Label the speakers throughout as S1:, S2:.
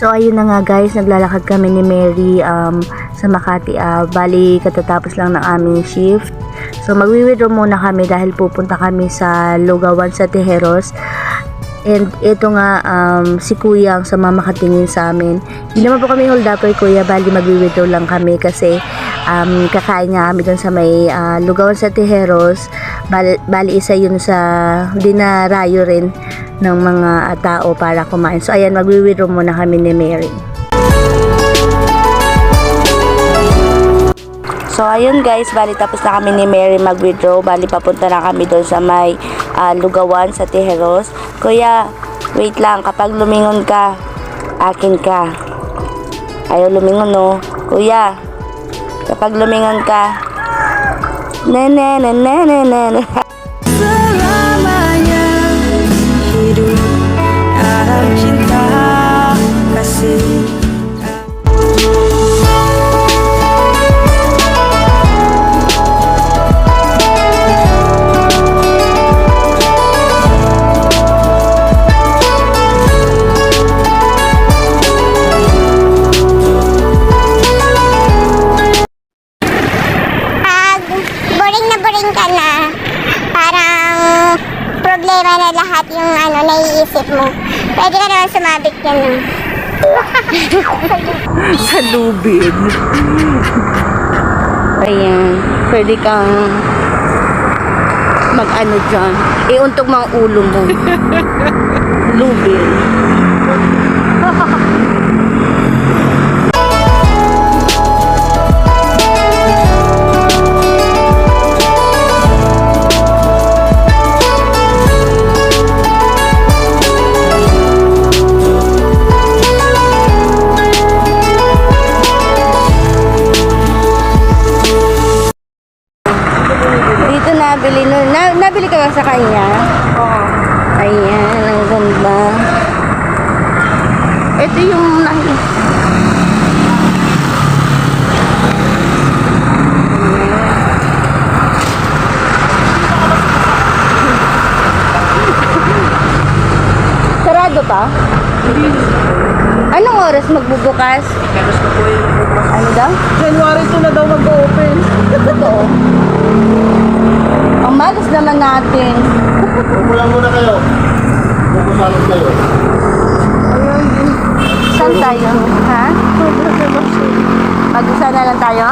S1: So ayun na nga guys, naglalakad kami ni Mary sa Makati. Bali katatapos lang ng aming shift. So magwi-withdraw muna kami dahil pupunta kami sa Lugawan sa Tejeros. And ito nga si Kuya ang makatingin sa amin. Hindi naman po kami hold up kay Kuya, bali magwi-withdraw lang kami kasi kakain nga kami doon sa may Lugawan sa Tejeros. Bali isa yun sa dinarayo rin ng mga tao para kumain. So ayan, magwi-withdraw muna kami ni Mary. So ayun guys, bali tapos na kami ni Mary mag-withdraw. Bali papunta na kami doon sa may Lugawan sa Tejeros. Kuya, wait lang, kapag lumingon ka, akin ka. Ayaw lumingon no. Kuya, kapag lumingon ka, na na na na na na.
S2: Selamanya hidup dalam cinta kasih.
S3: Problema na lahat yung naiisip mo. Pwede ka naman sumabit yan, no?
S1: Sa lubid. Ayan, pwede kang mag-ano dyan. Iuntog mga ulo mo. Lubid. Nabili ka ba sa kanya? Oo. Ayan, ang ganda. Ito yung sarado pa? Anong oras magbubukas? Ano daw?
S4: January 2 na daw mag-open.
S1: Totoo. Ang malas naman natin.
S5: Pupulang muna kayo. Pupusalog kayo.
S1: Saan tayo? Ha? Mag-isa na lang tayo?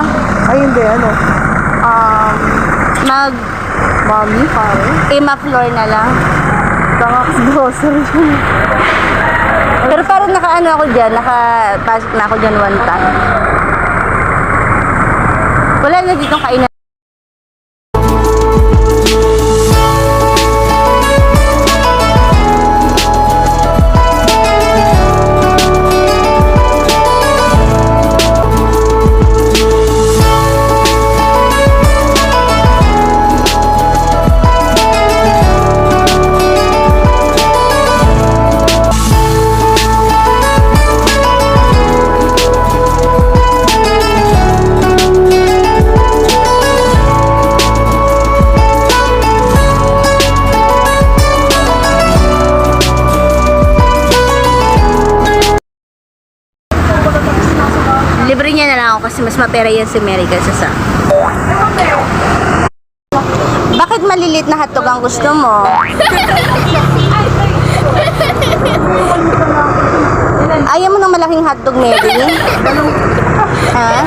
S4: Ay, hindi. Ano?
S1: Mommy, pare? Ima floor na lang.
S4: Tangak grocery.
S1: Pero parang naka-ano ako dyan, nakapasok na ako dyan one time. Wala na ditong kainan. Libre niya na lang ako kasi mas mapera yan si Mary kaysa sa... Bakit malilit na hotdog ang gusto mo? Ayaw mo ng malaking hotdog, Mary? Ha?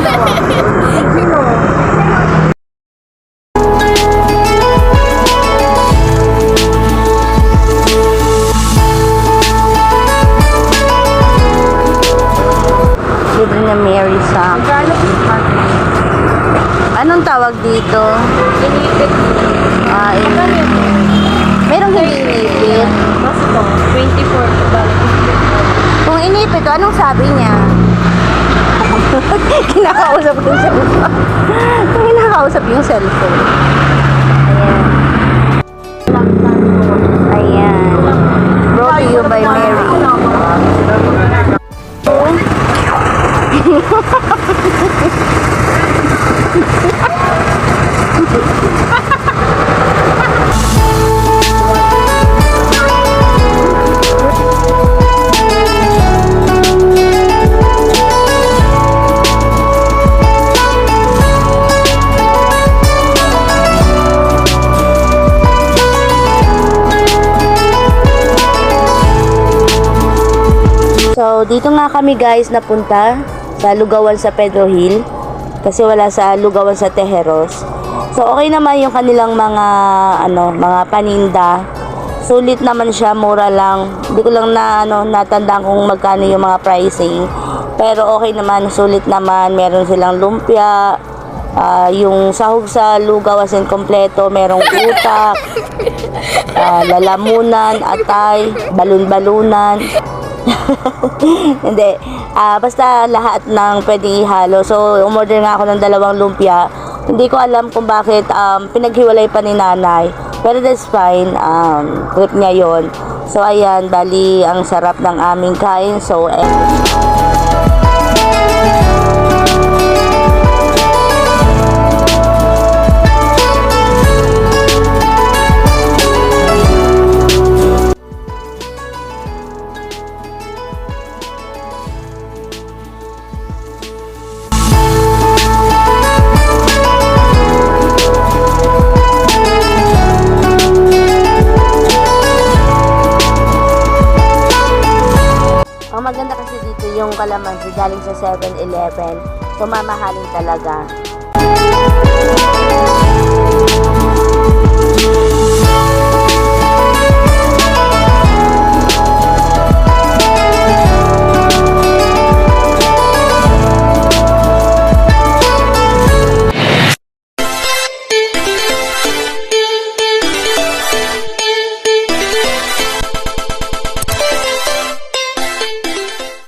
S1: Libre na Mary sa... Anong tawag dito?
S4: Inipit.
S1: Inipit. Merong hindi inipit.
S4: Mas ito, 24.
S1: Kung inipit, anong sabi niya? Kinakausap yung cellphone. Kinakausap yung cellphone. Ayan. Ayan. Brought to you by Mary. kami guys napunta sa Lugawan sa Pedro Hill kasi wala sa Lugawan sa Tejeros. So okay naman yung kanilang mga mga paninda. Sulit naman siya, mura lang. Hindi ko lang natandaan kung magkano yung mga pricing. Pero okay naman, sulit naman. Meron silang lumpia, yung sahog sa lugaw as in kompleto, merong utak, lalamunan, atay, balun-balunan. Hindi. Basta lahat ng pwedeng ihalo. So, umorder nga ako ng 2 lumpia. Hindi ko alam kung bakit pinaghiwalay pa ni nanay. Pero that's fine. Trip niya yun. So, ayan. Bali, ang sarap ng aming kain. So, ang maganda kasi dito yung kalamansi galing sa 7-Eleven. So, mamahalin talaga.